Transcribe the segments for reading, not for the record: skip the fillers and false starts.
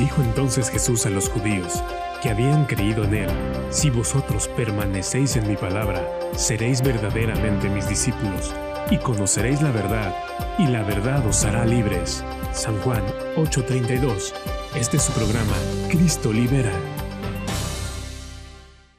Dijo entonces Jesús a los judíos que habían creído en él: si vosotros permanecéis en mi palabra, seréis verdaderamente mis discípulos, y conoceréis la verdad, y la verdad os hará libres. San Juan 8:32. Este es su programa, Cristo Libera.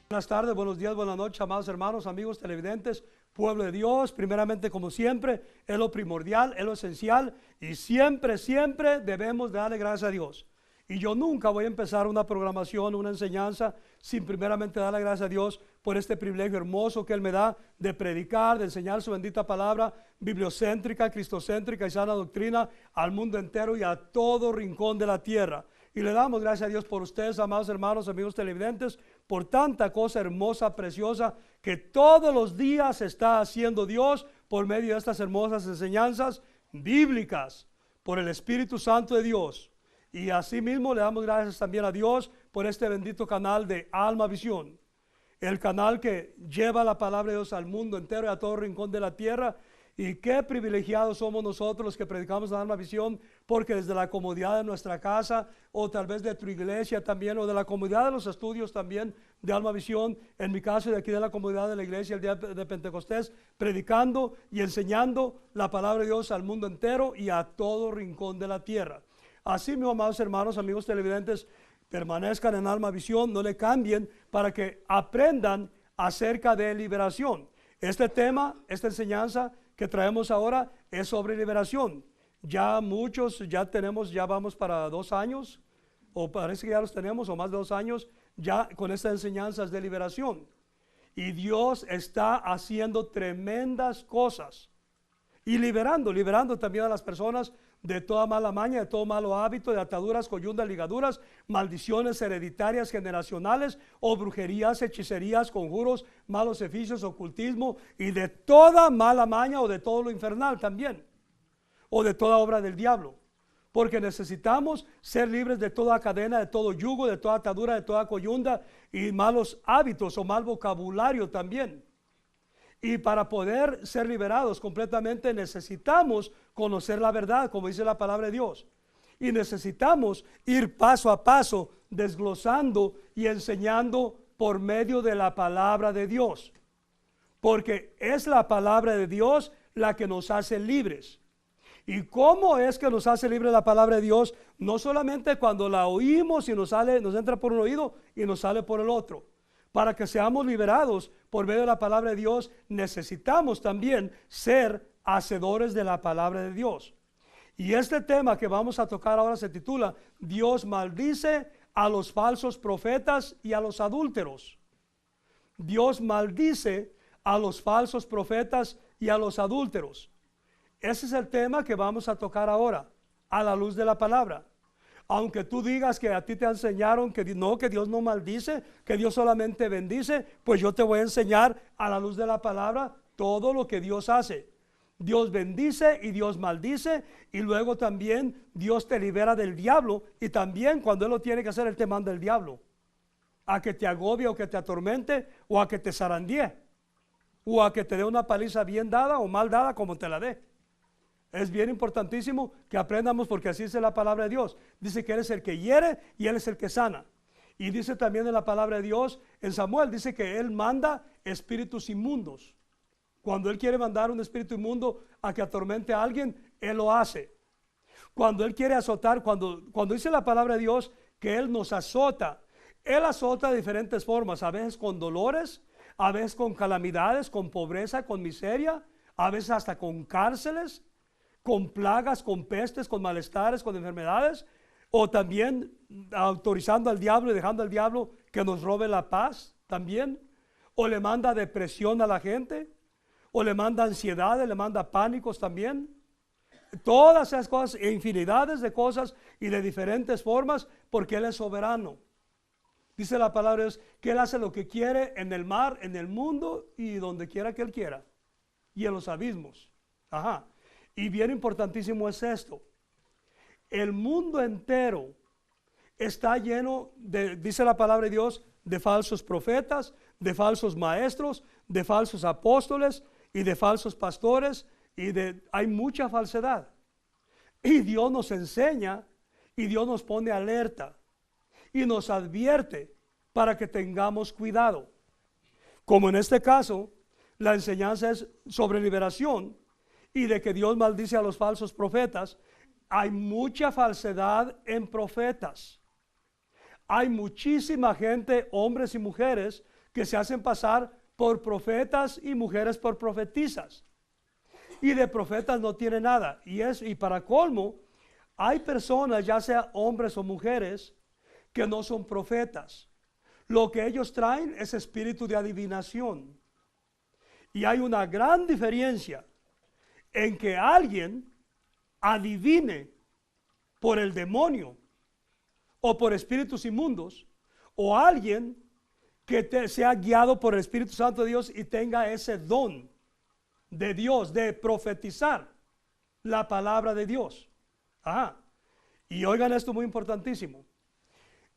Buenas tardes, buenos días, buenas noches, amados hermanos, amigos televidentes, pueblo de Dios. Primeramente, como siempre, es lo primordial, es lo esencial, y siempre debemos darle gracias a Dios. Y yo nunca voy a empezar una programación, una enseñanza, sin primeramente darle gracias a Dios por este privilegio hermoso que Él me da de predicar, de enseñar su bendita palabra, bibliocéntrica, cristocéntrica y sana doctrina al mundo entero y a todo rincón de la tierra. Y le damos gracias a Dios por ustedes, amados hermanos, amigos televidentes, por tanta cosa hermosa, preciosa, que todos los días está haciendo Dios por medio de estas hermosas enseñanzas bíblicas, por el Espíritu Santo de Dios. Y asimismo le damos gracias también a Dios por este bendito canal de Alma Visión, el canal que lleva la palabra de Dios al mundo entero y a todo rincón de la tierra. Y qué privilegiados somos nosotros los que predicamos la Alma Visión, porque desde la comodidad de nuestra casa, o tal vez de tu iglesia también, o de la comodidad de los estudios también de Alma Visión, en mi caso de aquí de la comodidad de la iglesia el día de Pentecostés, predicando y enseñando la palabra de Dios al mundo entero y a todo rincón de la tierra. Así, mis amados hermanos, amigos televidentes, permanezcan en Alma Visión, no le cambien, para que aprendan acerca de liberación. Este tema, esta enseñanza que traemos ahora es sobre liberación. Ya muchos, ya vamos para 2 años, o parece que ya los tenemos, o más de 2 años, ya con estas enseñanzas de liberación. Y Dios está haciendo tremendas cosas y liberando también a las personas de toda mala maña, de todo malo hábito, de ataduras, coyundas, ligaduras, maldiciones hereditarias, generacionales, o brujerías, hechicerías, conjuros, malos oficios, ocultismo, y de toda mala maña, o de todo lo infernal también, o de toda obra del diablo. Porque necesitamos ser libres de toda cadena, de todo yugo, de toda atadura, de toda coyunda, y malos hábitos o mal vocabulario también. Y para poder ser liberados completamente necesitamos conocer la verdad, como dice la palabra de Dios. Y necesitamos ir paso a paso, desglosando y enseñando por medio de la palabra de Dios. Porque es la palabra de Dios la que nos hace libres. ¿Y cómo es que nos hace libre la palabra de Dios? No solamente cuando la oímos y nos entra por un oído y nos sale por el otro. Para que seamos liberados por medio de la palabra de Dios, necesitamos también ser hacedores de la palabra de Dios. Y este tema que vamos a tocar ahora se titula: Dios maldice a los falsos profetas y a los adúlteros. Dios maldice a los falsos profetas y a los adúlteros. Ese es el tema que vamos a tocar ahora, a la luz de la palabra. Aunque tú digas que a ti te enseñaron que Dios no maldice, que Dios solamente bendice, pues yo te voy a enseñar a la luz de la palabra todo lo que Dios hace. Dios bendice y Dios maldice, y luego también Dios te libera del diablo, y también cuando Él lo tiene que hacer, Él te manda el diablo a que te agobie o que te atormente o a que te zarandee o a que te dé una paliza bien dada o mal dada, como te la dé. Es bien importantísimo que aprendamos, porque así dice la palabra de Dios. Dice que Él es el que hiere y Él es el que sana. Y dice también en la palabra de Dios, en Samuel, dice que Él manda espíritus inmundos. Cuando Él quiere mandar un espíritu inmundo a que atormente a alguien, Él lo hace. Cuando Él quiere azotar, cuando dice la palabra de Dios que Él nos azota, Él azota de diferentes formas, a veces con dolores, a veces con calamidades, con pobreza, con miseria, a veces hasta con cárceles, con plagas, con pestes, con malestares, con enfermedades, o también autorizando al diablo y dejando al diablo que nos robe la paz también, o le manda depresión a la gente, o le manda ansiedades, le manda pánicos también. Todas esas cosas, infinidades de cosas y de diferentes formas, porque Él es soberano. Dice la palabra de Dios que Él hace lo que quiere en el mar, en el mundo y donde quiera que Él quiera, y en los abismos. Ajá. Y bien importantísimo es esto: el mundo entero está lleno de, dice la palabra de Dios, de falsos profetas, de falsos maestros, de falsos apóstoles y de falsos pastores, hay mucha falsedad. Y Dios nos enseña Y Dios nos pone alerta y nos advierte para que tengamos cuidado. Como en este caso, la enseñanza es sobre liberación y de que Dios maldice a los falsos profetas. Hay mucha falsedad en profetas. Hay muchísima gente, hombres y mujeres, que se hacen pasar por profetas y mujeres por profetisas. Y de profetas no tiene nada. Y para colmo, hay personas, ya sea hombres o mujeres, que no son profetas. Lo que ellos traen es espíritu de adivinación. Y hay una gran diferencia en que alguien adivine por el demonio o por espíritus inmundos, o alguien que sea guiado por el Espíritu Santo de Dios y tenga ese don de Dios de profetizar la palabra de Dios. Ajá. Y oigan esto muy importantísimo.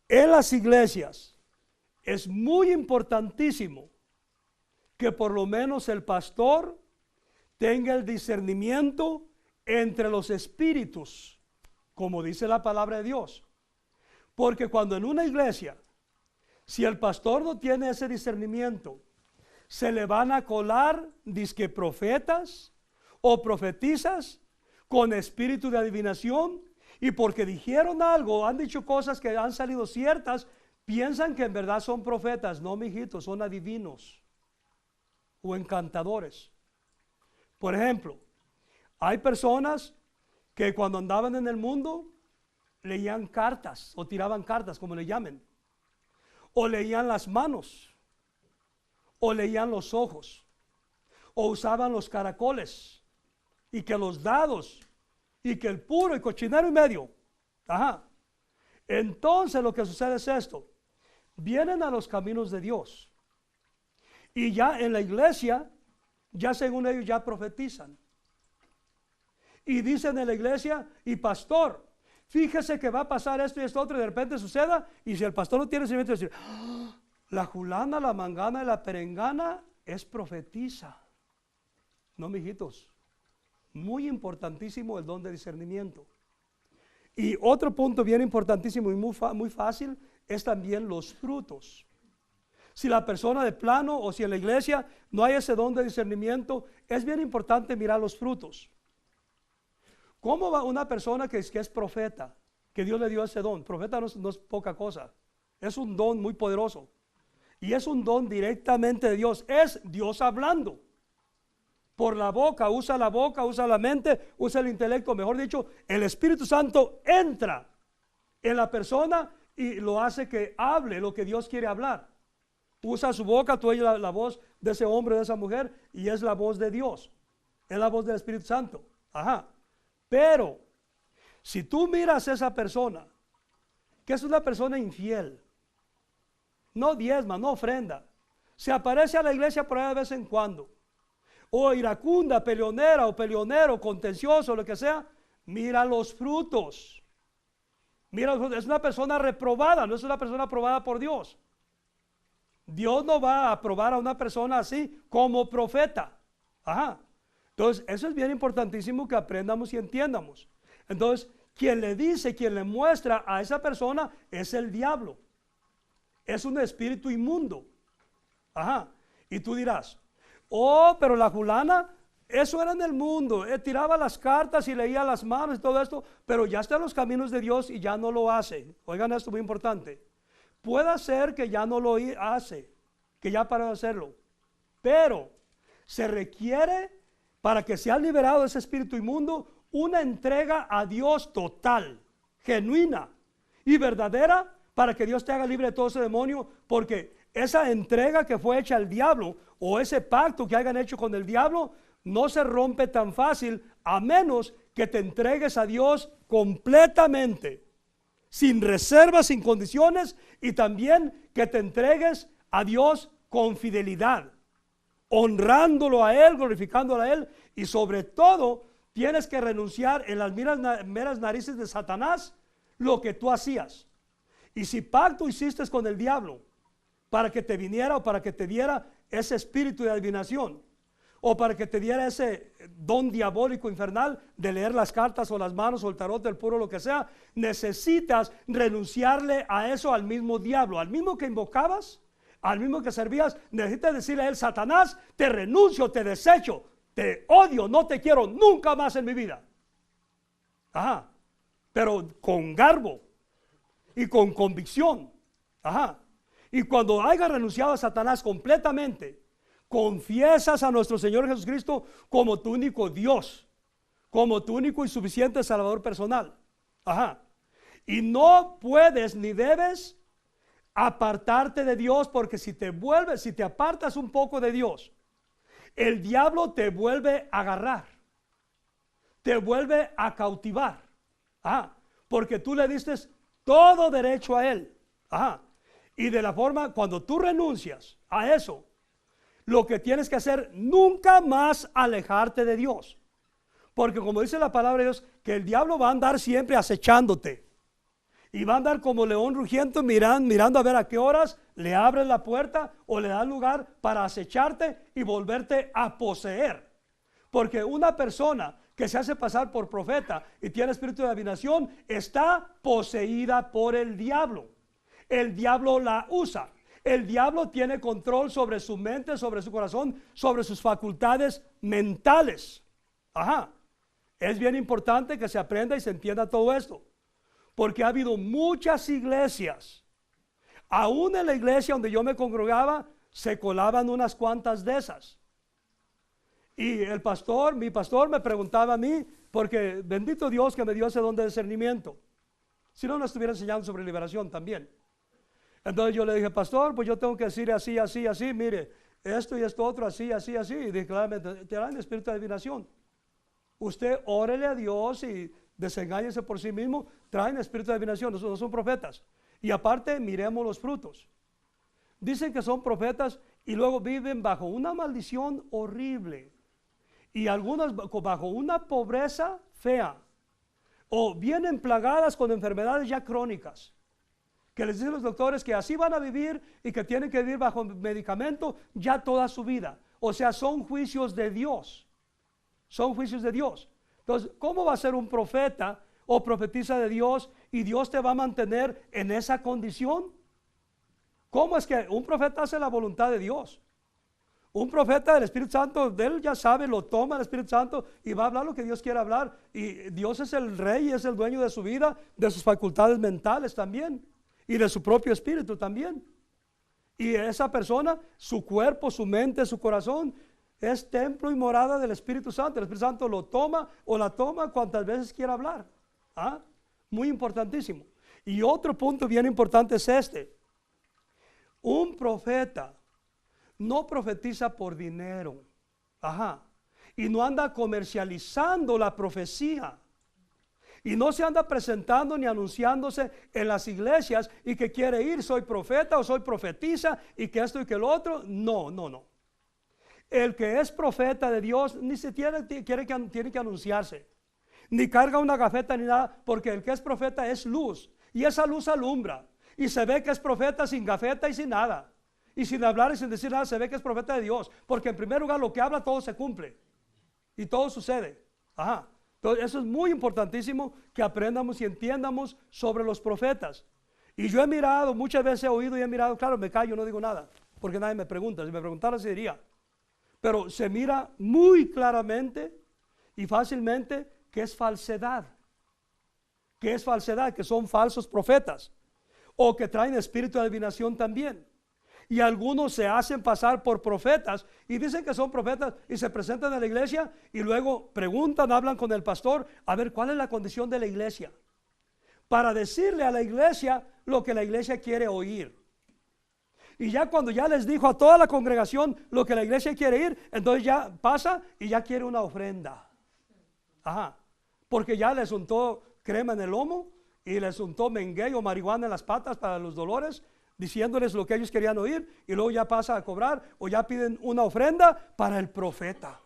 En las iglesias es muy importantísimo que por lo menos el pastor tenga el discernimiento entre los espíritus, como dice la palabra de Dios. Porque cuando en una iglesia, si el pastor no tiene ese discernimiento, se le van a colar disque profetas o profetizas con espíritu de adivinación, y porque dijeron algo, han dicho cosas que han salido ciertas, piensan que en verdad son profetas. No, mijitos, son adivinos o encantadores. Por ejemplo, hay personas que cuando andaban en el mundo leían cartas o tiraban cartas, como le llamen, o leían las manos, o leían los ojos, o usaban los caracoles, y que los dados, y que el puro y cochinero y medio. Ajá. Entonces lo que sucede es esto: vienen a los caminos de Dios, y ya en la iglesia, ya según ellos ya profetizan, y dicen en la iglesia: y pastor, fíjese que va a pasar esto y esto otro, y de repente suceda, y si el pastor no tiene seguimiento, decir: ¡ah! La fulana, la mangana y la perengana es profetiza. No, mijitos, muy importantísimo el don de discernimiento. Y otro punto bien importantísimo y muy fácil es también los frutos. Si la persona de plano o si en la iglesia no hay ese don de discernimiento, es bien importante mirar los frutos. ¿Cómo va una persona que es profeta, que Dios le dio ese don? Profeta no es poca cosa, es un don muy poderoso. Y es un don directamente de Dios, es Dios hablando. Por la boca, usa la mente, usa el intelecto, mejor dicho, el Espíritu Santo entra en la persona y lo hace que hable lo que Dios quiere hablar. Usa su boca, tú oyes la voz de ese hombre o de esa mujer, y es la voz de Dios, es la voz del Espíritu Santo. Ajá. Pero si tú miras a esa persona, que es una persona infiel, no diezma, no ofrenda, se aparece a la iglesia por ahí de vez en cuando, o iracunda, peleonera o peleonero, contencioso, lo que sea, mira los frutos. Mira, es una persona reprobada, no es una persona aprobada por Dios. Dios no va a aprobar a una persona así como profeta. Ajá. Entonces, eso es bien importantísimo que aprendamos y entiendamos. Entonces, quien le dice, quien le muestra a esa persona es el diablo. Es un espíritu inmundo. Ajá. Y tú dirás: oh, pero la fulana, eso era en el mundo, tiraba las cartas y leía las manos y todo esto, pero ya está en los caminos de Dios y ya no lo hace. Oigan esto muy importante. Puede ser que ya no lo hace, que ya paró de hacerlo, pero se requiere, para que sea liberado de ese espíritu inmundo, una entrega a Dios total, genuina y verdadera, para que Dios te haga libre de todo ese demonio, porque esa entrega que fue hecha al diablo, o ese pacto que hayan hecho con el diablo, no se rompe tan fácil, a menos que te entregues a Dios completamente, sin reservas, sin condiciones, y también que te entregues a Dios con fidelidad, honrándolo a Él, glorificándolo a Él, y sobre todo tienes que renunciar en las meras narices de Satanás lo que tú hacías. Y si pacto hiciste con el diablo para que te viniera o para que te diera ese espíritu de adivinación, o para que te diera ese don diabólico infernal de leer las cartas o las manos o el tarot, el puro, lo que sea, necesitas renunciarle a eso, al mismo diablo, al mismo que invocabas, al mismo que servías. Necesitas decirle a él: Satanás, te renuncio, te desecho, te odio, no te quiero nunca más en mi vida. Ajá. Pero con garbo y con convicción. Ajá. Y cuando hayas renunciado a Satanás completamente, confiesas a nuestro Señor Jesucristo como tu único Dios, como tu único y suficiente Salvador personal. Ajá. Y no puedes ni debes apartarte de Dios, porque si te apartas un poco de Dios, el diablo te vuelve a agarrar, te vuelve a cautivar. Ajá. Porque tú le diste todo derecho a él. Ajá. Y de la forma, cuando tú renuncias a eso, lo que tienes que hacer, nunca más alejarte de Dios. Porque como dice la palabra de Dios, que el diablo va a andar siempre acechándote. Y va a andar como león rugiente mirando a ver a qué horas le abres la puerta o le das lugar para acecharte y volverte a poseer. Porque una persona que se hace pasar por profeta y tiene espíritu de adivinación está poseída por el diablo. El diablo la usa. El diablo tiene control sobre su mente, sobre su corazón, sobre sus facultades mentales. Ajá. Es bien importante que se aprenda y se entienda todo esto, porque ha habido muchas iglesias, aún en la iglesia donde yo me congregaba, se colaban unas cuantas de esas. Y mi pastor me preguntaba a mí, porque bendito Dios que me dio ese don de discernimiento, si no, nos estuviera enseñando sobre liberación también. Entonces yo le dije: pastor, pues yo tengo que decir así, así, así, mire, esto y esto otro, así, así, así. Y dije claramente: te dan espíritu de adivinación. Usted órele a Dios y desengáñese por sí mismo. Traen espíritu de adivinación, no son profetas. Y aparte, miremos los frutos. Dicen que son profetas y luego viven bajo una maldición horrible. Y algunas bajo una pobreza fea. O vienen plagadas con enfermedades ya crónicas, que les dicen los doctores que así van a vivir y que tienen que vivir bajo medicamento ya toda su vida. O sea, son juicios de Dios. Son juicios de Dios. Entonces, ¿cómo va a ser un profeta o profetisa de Dios y Dios te va a mantener en esa condición? ¿Cómo es que un profeta hace la voluntad de Dios? Un profeta del Espíritu Santo, de él ya sabe, lo toma el Espíritu Santo y va a hablar lo que Dios quiere hablar. Y Dios es el rey y es el dueño de su vida, de sus facultades mentales también. Y de su propio espíritu también. Y esa persona, su cuerpo, su mente, su corazón, es templo y morada del Espíritu Santo. El Espíritu Santo lo toma o la toma cuantas veces quiera hablar. ¿Ah? Muy importantísimo. Y otro punto bien importante es este: un profeta no profetiza por dinero. Ajá. Y no anda comercializando la profecía. Y no se anda presentando ni anunciándose en las iglesias y que quiere ir: soy profeta o soy profetisa y que esto y que lo otro. No, no, no. El que es profeta de Dios ni se tiene que anunciarse, ni carga una gafeta ni nada, porque el que es profeta es luz y esa luz alumbra y se ve que es profeta sin gafeta y sin nada, y sin hablar y sin decir nada. Se ve que es profeta de Dios, porque en primer lugar lo que habla todo se cumple y todo sucede. Ajá. Entonces, eso es muy importantísimo que aprendamos y entiendamos sobre los profetas. Y yo he mirado, muchas veces he oído y he mirado, claro, me callo, no digo nada, porque nadie me pregunta. Si me preguntara, se diría. Pero se mira muy claramente y fácilmente que es falsedad. Que es falsedad, que son falsos profetas. O que traen espíritu de adivinación también. Y algunos se hacen pasar por profetas y dicen que son profetas y se presentan en la iglesia y luego preguntan, hablan con el pastor, a ver cuál es la condición de la iglesia, para decirle a la iglesia lo que la iglesia quiere oír. Y ya cuando ya les dijo a toda la congregación lo que la iglesia quiere oír, entonces ya pasa y ya quiere una ofrenda. Ajá. Porque ya les untó crema en el lomo y les untó menguey o marihuana en las patas para los dolores, diciéndoles lo que ellos querían oír, y luego ya pasa a cobrar o ya piden una ofrenda para el profeta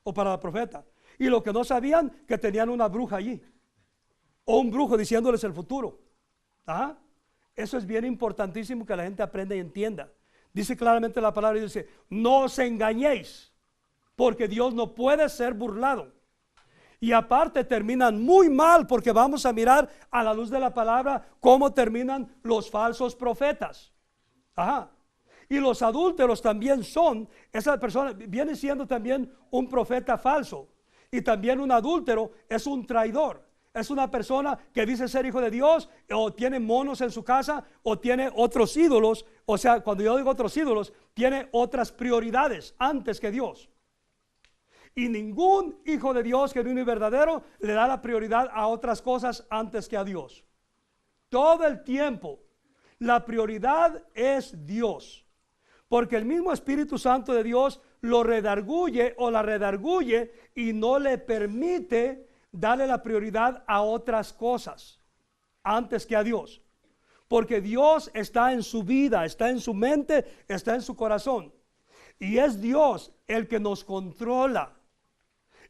o para la profeta. Y lo que no sabían, que tenían una bruja allí o un brujo diciéndoles el futuro. ¿Ah? Eso es bien importantísimo que la gente aprenda y entienda. Dice claramente la palabra y dice: no os engañéis, porque Dios no puede ser burlado. Y aparte terminan muy mal, porque vamos a mirar a la luz de la palabra cómo terminan los falsos profetas. Ajá. Y los adúlteros también son, esa persona viene siendo también un profeta falso. Y también un adúltero es un traidor. Es una persona que dice ser hijo de Dios, o tiene monos en su casa, o tiene otros ídolos. O sea, cuando yo digo otros ídolos, tiene otras prioridades antes que Dios. Y ningún hijo de Dios genuino y verdadero le da la prioridad a otras cosas antes que a Dios. Todo el tiempo la prioridad es Dios, porque el mismo Espíritu Santo de Dios lo redarguye o la redarguye y no le permite darle la prioridad a otras cosas antes que a Dios, porque Dios está en su vida, está en su mente, está en su corazón, y es Dios el que nos controla.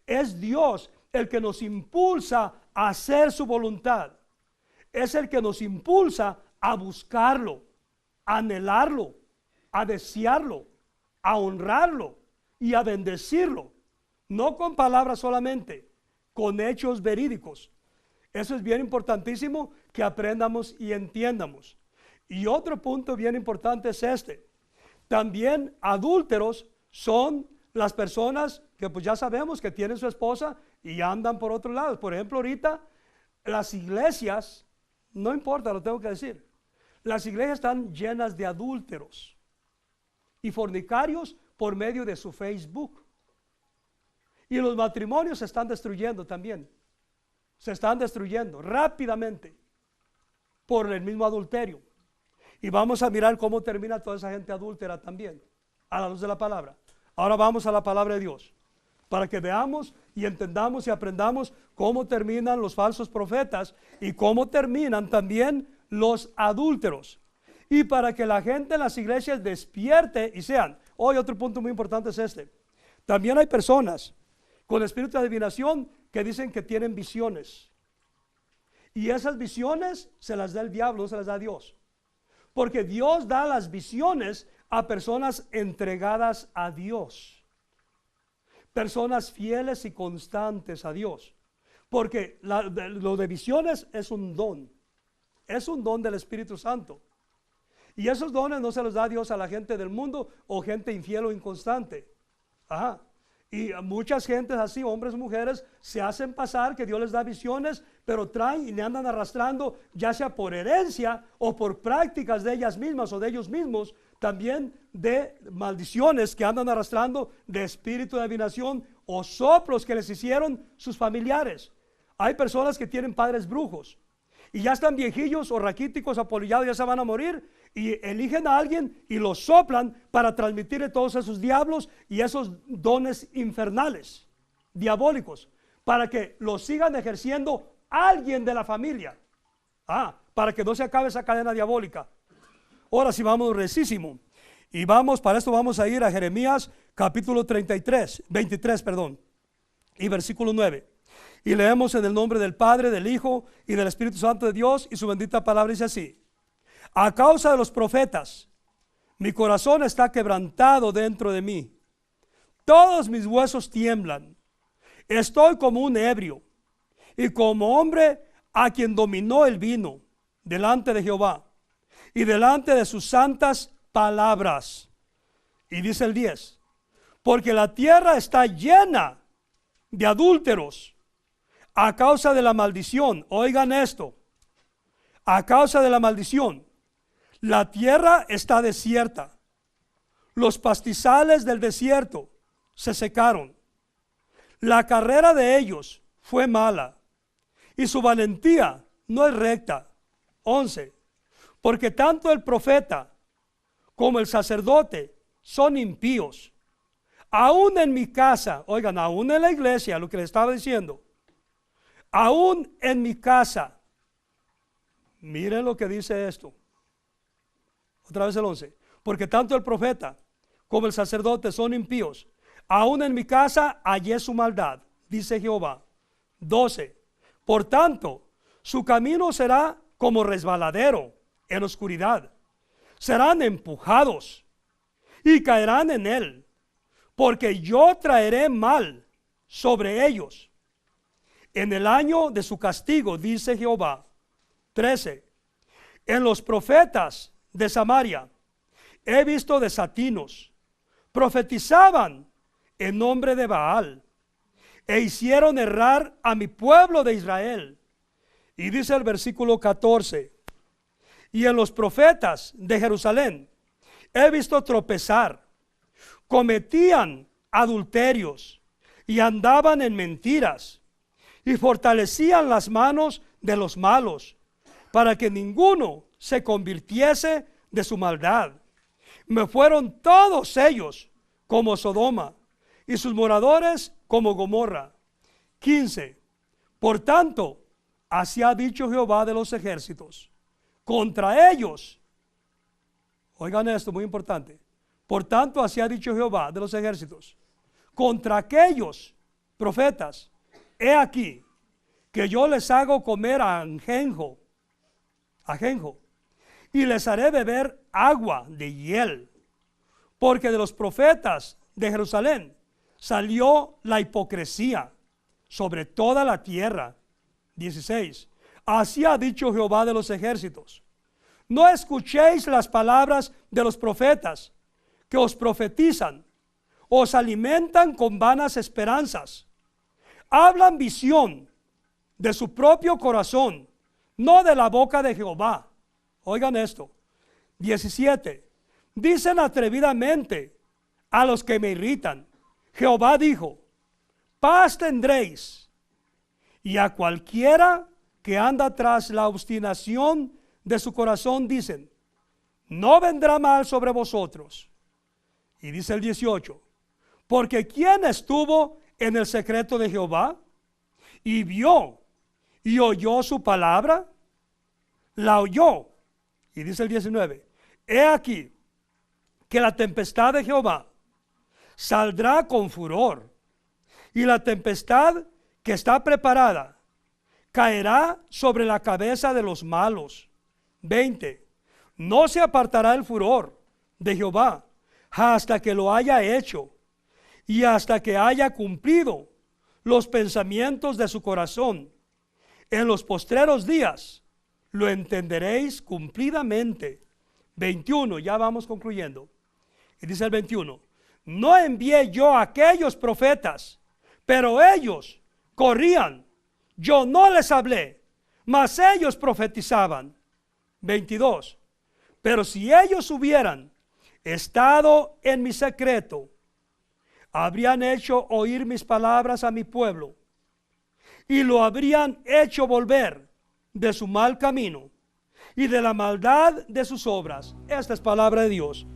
Es Dios el que nos impulsa a hacer su voluntad. Es el que nos impulsa a buscarlo, a anhelarlo, a desearlo, a honrarlo y a bendecirlo. No con palabras solamente, con hechos verídicos. Eso es bien importantísimo que aprendamos y entiendamos. Y otro punto bien importante es este. También adúlteros son las personas que pues ya sabemos que tienen su esposa y andan por otro lado. Por ejemplo, ahorita las iglesias, no importa, lo tengo que decir, las iglesias están llenas de adúlteros y fornicarios por medio de su Facebook. Y los matrimonios se están destruyendo también. Se están destruyendo rápidamente por el mismo adulterio. Y vamos a mirar cómo termina toda esa gente adúltera también, a la luz de la palabra. Ahora vamos a la palabra de Dios, para que veamos y entendamos y aprendamos cómo terminan los falsos profetas y cómo terminan también los adúlteros. Y para que la gente en las iglesias despierte y sean. Hoy otro punto muy importante es este. También hay personas con espíritu de adivinación que dicen que tienen visiones. Y esas visiones se las da el diablo, no se las da Dios. Porque Dios da las visiones a personas entregadas a Dios, personas fieles y constantes a Dios, porque lo de visiones es un don del Espíritu Santo, y esos dones no se los da Dios a la gente del mundo o gente infiel o inconstante. Ajá. Y muchas gentes así, hombres o mujeres, se hacen pasar que Dios les da visiones, pero traen y le andan arrastrando, ya sea por herencia o por prácticas de ellas mismas o de ellos mismos, también de maldiciones que andan arrastrando, de espíritu de adivinación o soplos que les hicieron sus familiares. Hay personas que tienen padres brujos y ya están viejillos o raquíticos, apolillados, ya se van a morir, y eligen a alguien y lo soplan para transmitirle todos esos diablos y esos dones infernales, diabólicos, para que los sigan ejerciendo alguien de la familia, para que no se acabe esa cadena diabólica. Ahora sí vamos recísimo, y para esto vamos a ir a Jeremías capítulo 23, y versículo 9. Y leemos en el nombre del Padre, del Hijo y del Espíritu Santo de Dios, y su bendita palabra dice así: a causa de los profetas, mi corazón está quebrantado dentro de mí. Todos mis huesos tiemblan. Estoy como un ebrio y como hombre a quien dominó el vino delante de Jehová y delante de sus santas palabras. Y dice el 10, porque la tierra está llena de adúlteros a causa de la maldición. Oigan esto, a causa de la maldición. La tierra está desierta. Los pastizales del desierto se secaron. La carrera de ellos fue mala y su valentía no es recta. 11. Porque tanto el profeta como el sacerdote son impíos. Aún en mi casa, oigan, aún en la iglesia, lo que le estaba diciendo, aún en mi casa, miren lo que dice esto. Otra vez el 11. Porque tanto el profeta como el sacerdote son impíos. Aún en mi casa hallé su maldad, dice Jehová. 12. Por tanto, su camino será como resbaladero en oscuridad. Serán empujados y caerán en él. porque yo traeré mal sobre ellos en el año de su castigo, dice Jehová. 13. En los profetas de Samaria he visto desatinos, profetizaban en nombre de Baal, e hicieron errar a mi pueblo de Israel. Y dice el versículo 14, y en los profetas de Jerusalén he visto tropezar, cometían adulterios y andaban en mentiras, y fortalecían las manos de los malos, para que ninguno se convirtiese de su maldad. Me fueron todos ellos como Sodoma, y sus moradores como Gomorra. 15. Por tanto, así ha dicho Jehová de los ejércitos, contra ellos, oigan esto, muy importante. Por tanto, así ha dicho Jehová de los ejércitos, contra aquellos profetas, he aquí que yo les hago comer ajenjo, y les haré beber agua de hiel, porque de los profetas de Jerusalén salió la hipocresía sobre toda la tierra. 16. Así ha dicho Jehová de los ejércitos, no escuchéis las palabras de los profetas que os profetizan, os alimentan con vanas esperanzas, hablan visión de su propio corazón, no de la boca de Jehová. Oigan esto. 17. Dicen atrevidamente a los que me irritan, Jehová dijo, paz tendréis. Y a cualquiera que anda tras la obstinación de su corazón dicen, no vendrá mal sobre vosotros. Y dice el 18, porque ¿quién estuvo en el secreto de Jehová y vio y oyó su palabra? La oyó. Y dice el 19, he aquí que la tempestad de Jehová saldrá con furor, y la tempestad que está preparada caerá sobre la cabeza de los malos. 20. No se apartará el furor de Jehová hasta que lo haya hecho, y hasta que haya cumplido los pensamientos de su corazón. En los postreros días lo entenderéis cumplidamente. 21, ya vamos concluyendo. Y dice el 21, no envié yo a aquellos profetas, pero ellos corrían, yo no les hablé, mas ellos profetizaban. 22, pero si ellos hubieran estado en mi secreto, habrían hecho oír mis palabras a mi pueblo, y lo habrían hecho volver de su mal camino y de la maldad de sus obras. Esta es palabra de Dios.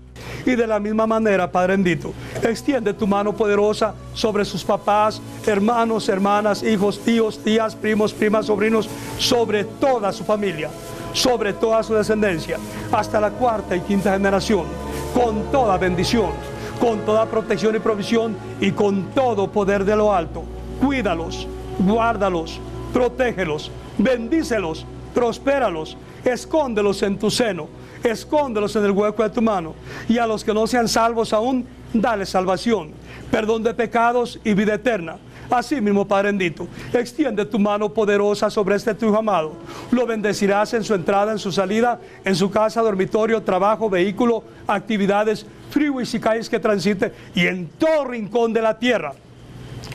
Y de la misma manera, Padre bendito, extiende tu mano poderosa sobre sus papás, hermanos, hermanas, hijos, tíos, tías, primos, primas, sobrinos, sobre toda su familia, sobre toda su descendencia, hasta la cuarta y quinta generación, con toda bendición, con toda protección y provisión, y con todo poder de lo alto. Cuídalos, guárdalos, protégelos, bendícelos, prospéralos, escóndelos en tu seno, escóndelos en el hueco de tu mano, y a los que no sean salvos aún, dale salvación, perdón de pecados y vida eterna. Así mismo, Padre bendito, extiende tu mano poderosa sobre este tu hijo amado. Lo bendecirás en su entrada, en su salida, en su casa, dormitorio, trabajo, vehículo, actividades, freeways y calles que transite, y en todo rincón de la tierra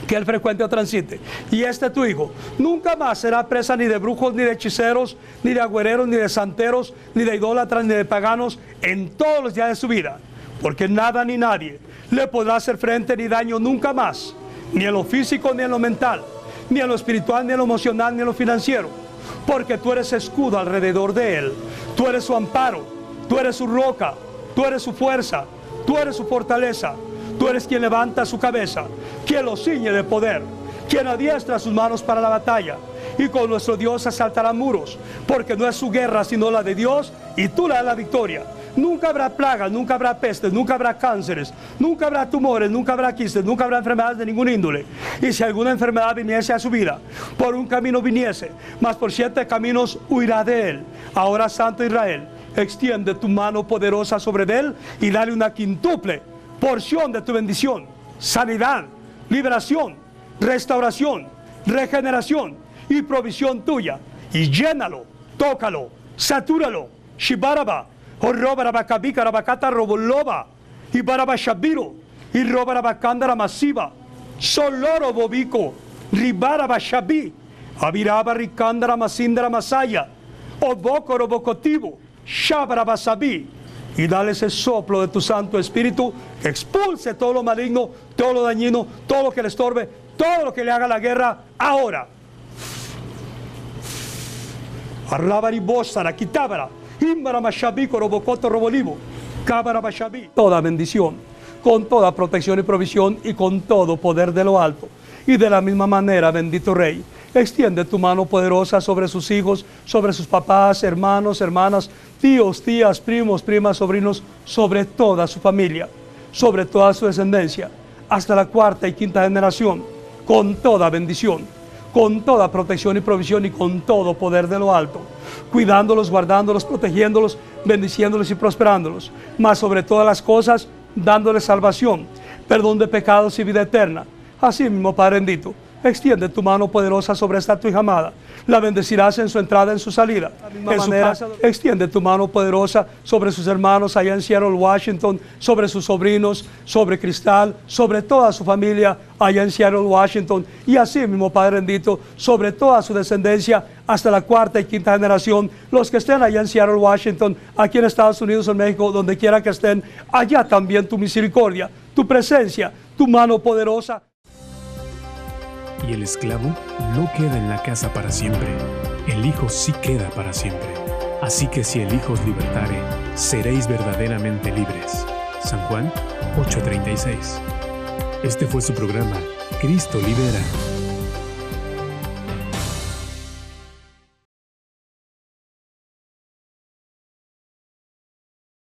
que él frecuente o transite. Y este tu hijo nunca más será presa ni de brujos, ni de hechiceros, ni de agüereros, ni de santeros, ni de idólatras, ni de paganos, en todos los días de su vida, porque nada ni nadie le podrá hacer frente ni daño nunca más, ni en lo físico, ni en lo mental, ni en lo espiritual, ni en lo emocional, ni en lo financiero, porque tú eres escudo alrededor de él. Tú eres su amparo, tú eres su roca, tú eres su fuerza, tú eres su fortaleza. Tú eres quien levanta su cabeza, quien lo ciñe de poder, quien adiestra sus manos para la batalla. Y con nuestro Dios asaltará muros, porque no es su guerra sino la de Dios, y tú le das la victoria. Nunca habrá plagas, nunca habrá pestes, nunca habrá cánceres, nunca habrá tumores, nunca habrá quistes, nunca habrá enfermedades de ningún índole. Y si alguna enfermedad viniese a su vida, por un camino viniese, mas por 7 caminos huirá de él. Ahora, Santo Israel, extiende tu mano poderosa sobre él y dale una quíntuple porción de tu bendición, sanidad, liberación, restauración, regeneración y provisión tuya. Y llénalo, tócalo, satúralo. Shibaraba, Horrobarabakabi, Karabakata, Roboloba, y Barabashabiro, y Robarabakandara masiva, Soloro Bobico, Ribarabashabi, Abiraba Ricandara Masindara Masaya, Obokoro Bocotivo, Shabarabasabi, y dale ese soplo de tu Santo Espíritu que expulse todo lo maligno, todo lo dañino, todo lo que le estorbe, todo lo que le haga la guerra ahora. Arlabaribosara, Kitabara, Imbaramashabi, Corobocoto, Robolivo, Cabarabashabi. Toda bendición, con toda protección y provisión y con todo poder de lo alto. Y de la misma manera, bendito Rey, extiende tu mano poderosa sobre sus hijos, sobre sus papás, hermanos, hermanas, tíos, tías, primos, primas, sobrinos, sobre toda su familia, sobre toda su descendencia, hasta la cuarta y quinta generación, con toda bendición, con toda protección y provisión y con todo poder de lo alto, cuidándolos, guardándolos, protegiéndolos, bendiciéndolos y prosperándolos, mas sobre todas las cosas, dándoles salvación, perdón de pecados y vida eterna. Así mismo, Padre bendito, extiende tu mano poderosa sobre esta tu hija amada. La bendecirás en su entrada, en su salida. En su casa, extiende tu mano poderosa sobre sus hermanos allá en Seattle, Washington, sobre sus sobrinos, sobre Cristal, sobre toda su familia allá en Seattle, Washington. Y así mismo, Padre bendito, sobre toda su descendencia hasta la cuarta y quinta generación. Los que estén allá en Seattle, Washington, aquí en Estados Unidos, en México, donde quiera que estén, allá también tu misericordia, tu presencia, tu mano poderosa. Y el esclavo no queda en la casa para siempre, el Hijo sí queda para siempre. Así que si el Hijo os libertare, seréis verdaderamente libres. San Juan 8:36. Este fue su programa, Cristo Libera.